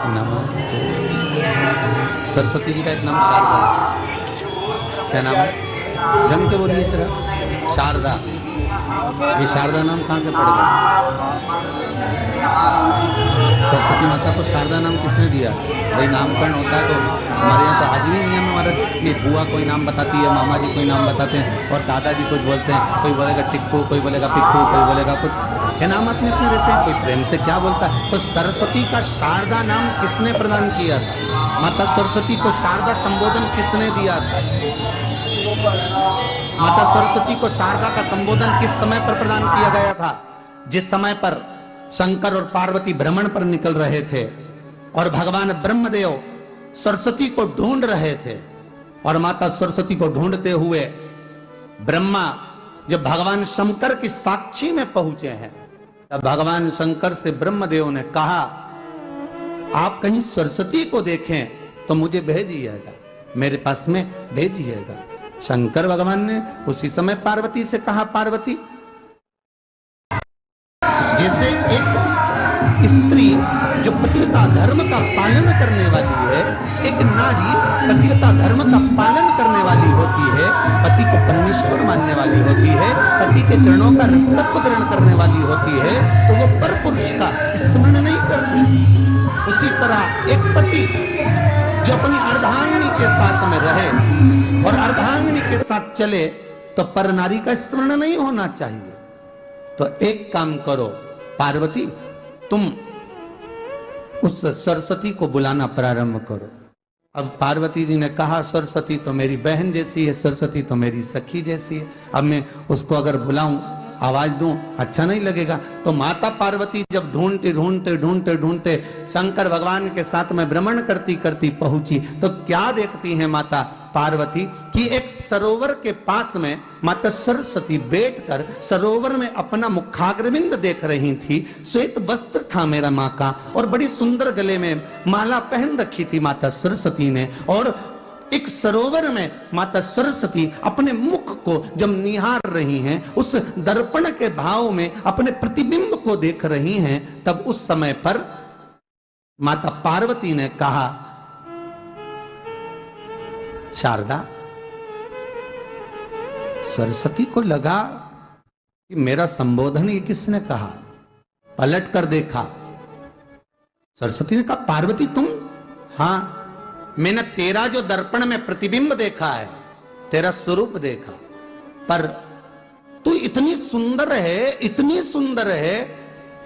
नमस्ते। सरस्वती जी का एक नाम शारदा, क्या नाम है? जम के बोलिए जरा। शारदा। ये शारदा नाम कहाँ से पड़ गया? सरस्वती माता को शारदा नाम किसने दिया? भाई नामकरण होता है तो हमारे यहाँ तो आज भी नियम हमारा कि बुआ कोई नाम बताती है, मामा जी कोई नाम बताते हैं और दादाजी कुछ बोलते हैं। कोई बोलेगा टिक्कू, कोई बोलेगा पिक्कू, कोई बोलेगा कुछ के नाम अपने अपने देते हैं। कोई प्रेम से क्या बोलता है। तो सरस्वती का शारदा नाम किसने प्रदान किया था? माता सरस्वती को शारदा संबोधन किसने दिया था? माता सरस्वती को शारदा का संबोधन किस समय पर प्रदान किया गया था? जिस समय पर शंकर और पार्वती भ्रमण पर निकल रहे थे और भगवान ब्रह्मदेव सरस्वती को ढूंढ रहे थे और माता सरस्वती को ढूंढते हुए ब्रह्मा जब भगवान शंकर की साक्षी में पहुंचे हैं, तब भगवान शंकर से ब्रह्मदेव ने कहा, आप कहीं सरस्वती को देखें तो मुझे भेजिएगा, मेरे पास में भेजिएगा। शंकर भगवान ने उसी समय पार्वती से कहा, पार्वती, जैसे एक स्त्री जो पतिव्रता धर्म का पालन करने वाली है, एक नारी पतिव्रता धर्म का पालन करने वाली होती है, पति को परमेश्वर मानने वाली होती है, पति के चरणों का रस्तत्व ग्रहण करने वाली होती है, तो वो पर पुरुष का स्मरण नहीं करती। उसी तरह एक पति जो अपनी अर्धांगिनी के साथ में रहे और अर्धांगिनी के साथ चले तो पर नारी का स्मरण नहीं होना चाहिए। तो एक काम करो पार्वती, तुम उस सरस्वती को बुलाना प्रारंभ करो। अब पार्वती जी ने कहा, सरस्वती तो मेरी बहन जैसी है, सरस्वती तो मेरी सखी जैसी है, अब मैं उसको अगर बुलाऊं, आवाज दूं, अच्छा नहीं लगेगा। तो माता पार्वती जब ढूंढते ढूंढते ढूंढते ढूंढते शंकर भगवान के साथ में भ्रमण करती करती पहुंची, तो क्या देखती हैं माता पार्वती कि एक सरोवर के पास में माता सरस्वती बैठकर सरोवर में अपना मुखाग्रविंद देख रही थी। श्वेत वस्त्र था मेरा माँ का और बड़ी सुंदर गले में माला पहन रखी थी माता सरस्वती ने, और एक सरोवर में माता सरस्वती अपने मुख को जब निहार रही हैं, उस दर्पण के भाव में अपने प्रतिबिंब को देख रही हैं, तब उस समय पर माता पार्वती ने कहा, शारदा, सरस्वती को लगा कि मेरा संबोधन ये किसने कहा। पलट कर देखा, सरस्वती ने कहा, पार्वती तुम? हाँ, मैंने तेरा जो दर्पण में प्रतिबिंब देखा है, तेरा स्वरूप देखा, पर तू इतनी सुंदर है, इतनी सुंदर है,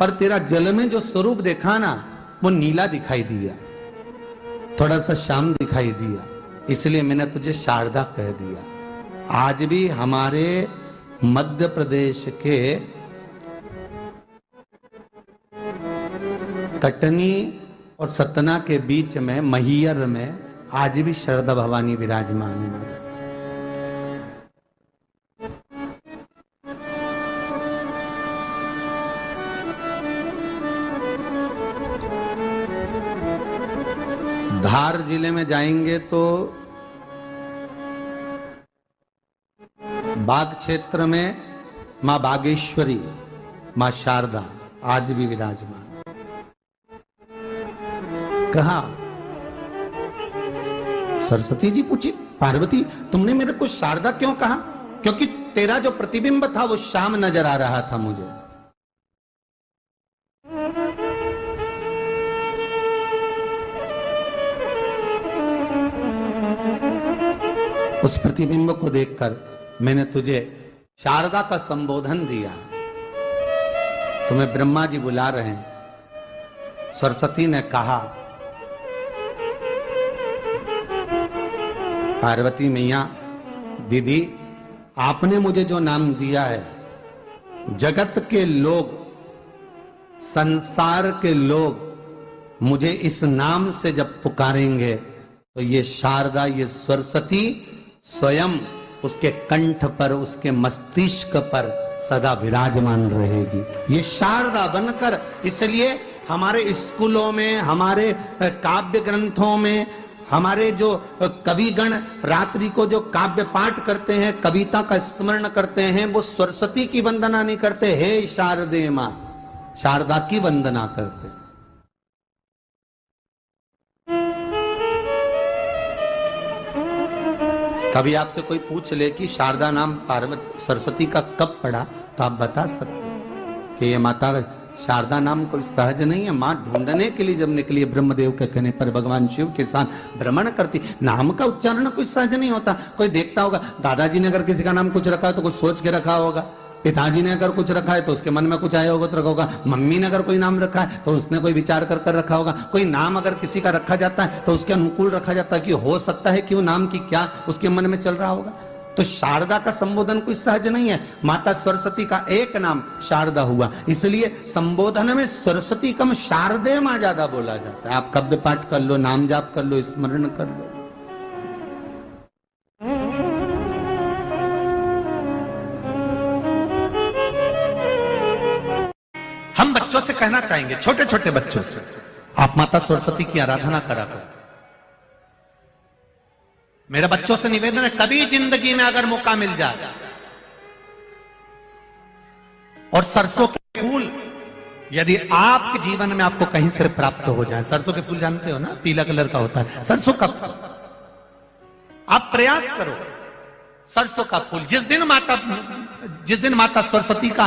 पर तेरा जल में जो स्वरूप देखा ना, वो नीला दिखाई दिया, थोड़ा सा श्याम दिखाई दिया, इसलिए मैंने तुझे शारदा कह दिया। आज भी हमारे मध्य प्रदेश के कटनी और सतना के बीच में महियर में आज भी शारदा भवानी विराजमान है। धार जिले में जाएंगे तो बाग क्षेत्र में मां बागेश्वरी, मां शारदा आज भी विराजमान। कहा, सरस्वती जी पूछी, पार्वती तुमने मेरे को शारदा क्यों कहा? क्योंकि तेरा जो प्रतिबिंब था वो श्याम नजर आ रहा था मुझे। उस प्रतिबिंब को देखकर मैंने तुझे शारदा का संबोधन दिया। तुम्हें ब्रह्मा जी बुला रहे हैं। सरस्वती ने कहा, पार्वती मैया, दीदी, आपने मुझे जो नाम दिया है, जगत के लोग, संसार के लोग मुझे इस नाम से जब पुकारेंगे तो ये शारदा, ये सरस्वती स्वयं उसके कंठ पर, उसके मस्तिष्क पर सदा विराजमान रहेगी, ये शारदा बनकर। इसलिए हमारे स्कूलों में, हमारे काव्य ग्रंथों में, हमारे जो कविगण रात्रि को जो काव्य पाठ करते हैं, कविता का स्मरण करते हैं, वो सरस्वती की वंदना नहीं करते, हे शारदे मां, शारदा की वंदना करते। कभी आपसे कोई पूछ ले कि शारदा नाम पार्वती सरस्वती का कब पड़ा, तो आप बता सकते हैं कि ये माता शारदा नाम कोई सहज नहीं है। मां ढूंढने के लिए जब निकली ब्रह्मदेव के कहने पर भगवान शिव के साथ भ्रमण करती। नाम का उच्चारण कोई सहज नहीं होता। कोई देखता होगा, दादाजी ने अगर किसी का नाम कुछ रखा है तो कुछ सोच के रखा होगा, पिताजी ने अगर कुछ रखा है तो उसके मन में कुछ आया होगा तो रखा होगा, मम्मी ने अगर कोई नाम रखा है तो उसने कोई विचार कर कर रखा होगा। कोई नाम अगर किसी का रखा जाता है तो उसके अनुकूल रखा जाता है कि हो सकता है कि वो नाम की क्या उसके मन में चल रहा होगा। तो शारदा का संबोधन कोई सहज नहीं है। माता सरस्वती का एक नाम शारदा हुआ, इसलिए संबोधन में सरस्वती कम शारदे मां ज्यादा बोला जाता है। आप काव्य पाठ कर लो, नाम जाप कर लो, स्मरण कर लो। हम बच्चों से कहना चाहेंगे, छोटे छोटे बच्चों से, आप माता सरस्वती की आराधना करा करो। मेरे बच्चों से निवेदन है, कभी जिंदगी में अगर मौका मिल जाए और सरसों के फूल यदि आपके जीवन में आपको कहीं से प्राप्त हो जाए, सरसों के फूल जानते हो ना, पीला कलर का होता है सरसों का फूल, आप प्रयास करो सरसों का फूल। जिस दिन माता सरस्वती का,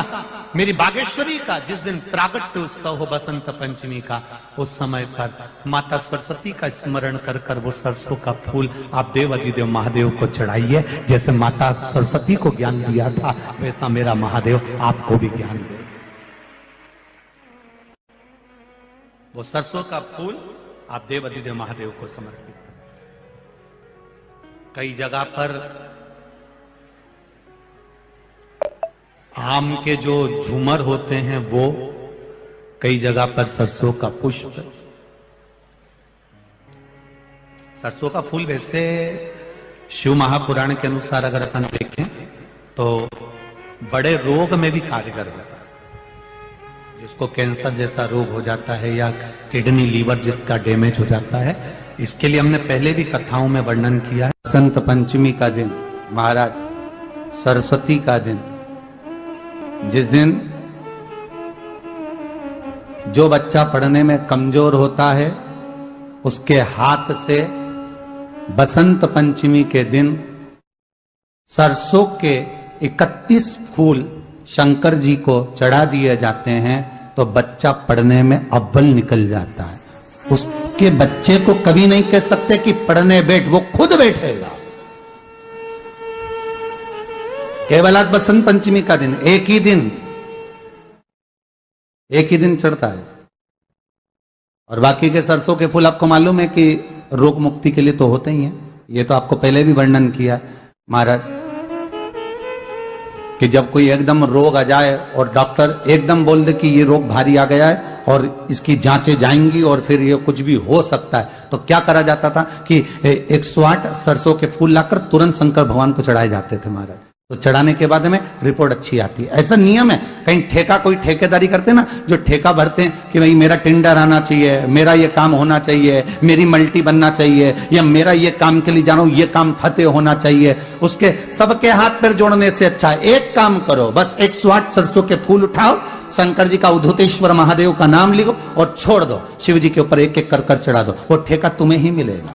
मेरी बागेश्वरी का जिस दिन प्रागट्य उत्सव हो बसंत पंचमी का, उस समय पर माता सरस्वती का स्मरण कर कर वो सरसों का फूल आप देव अधिदेव महादेव को चढ़ाइए। जैसे माता सरस्वती को ज्ञान दिया था वैसा मेरा महादेव आपको भी ज्ञान दे। वो सरसों का फूल आप देव अधिदेव महादेव को समर्पित करें। कई जगह पर आम के जो झूमर होते हैं वो, कई जगह पर सरसों का पुष्प, सरसों का फूल वैसे शिव महापुराण के अनुसार अगर अपन देखें तो बड़े रोग में भी कारगर होता है। जिसको कैंसर जैसा रोग हो जाता है या किडनी लीवर जिसका डैमेज हो जाता है, इसके लिए हमने पहले भी कथाओं में वर्णन किया है। बसंत पंचमी का दिन, महाराज सरस्वती का दिन, जिस दिन जो बच्चा पढ़ने में कमजोर होता है उसके हाथ से बसंत पंचमी के दिन सरसों के 31 फूल शंकर जी को चढ़ा दिए जाते हैं तो बच्चा पढ़ने में अव्वल निकल जाता है। उसके बच्चे को कभी नहीं कह सकते कि पढ़ने बैठ, वो खुद बैठेगा। केवल आज बसंत पंचमी का दिन, एक ही दिन चढ़ता है और बाकी के सरसों के फूल आपको मालूम है कि रोग मुक्ति के लिए तो होते ही हैं। ये तो आपको पहले भी वर्णन किया महाराज कि जब कोई एकदम रोग आ जाए और डॉक्टर एकदम बोल दे कि ये रोग भारी आ गया है और इसकी जांचें जाएंगी और फिर ये कुछ भी हो सकता है, तो क्या करा जाता था कि 108 सरसों के फूल लाकर तुरंत शंकर भगवान को चढ़ाए जाते थे महाराज। तो चढ़ाने के बाद में रिपोर्ट अच्छी आती है। ऐसा नियम है। कहीं ठेका, कोई ठेकेदारी करते हैं ना, जो ठेका भरते हैं कि भाई मेरा टेंडर आना चाहिए, मेरा ये काम होना चाहिए, मेरी मल्टी बनना चाहिए, या मेरा ये काम के लिए जा रहा हूं, ये काम फतेह होना चाहिए, उसके सबके हाथ पैर जोड़ने से अच्छा है एक काम करो, बस 108 सरसों के फूल उठाओ, शंकर जी का उद्धतेश्वर महादेव का नाम लिखो और छोड़ दो, शिव जी के ऊपर एक एक कर चढ़ा दो, वो ठेका तुम्हें ही मिलेगा।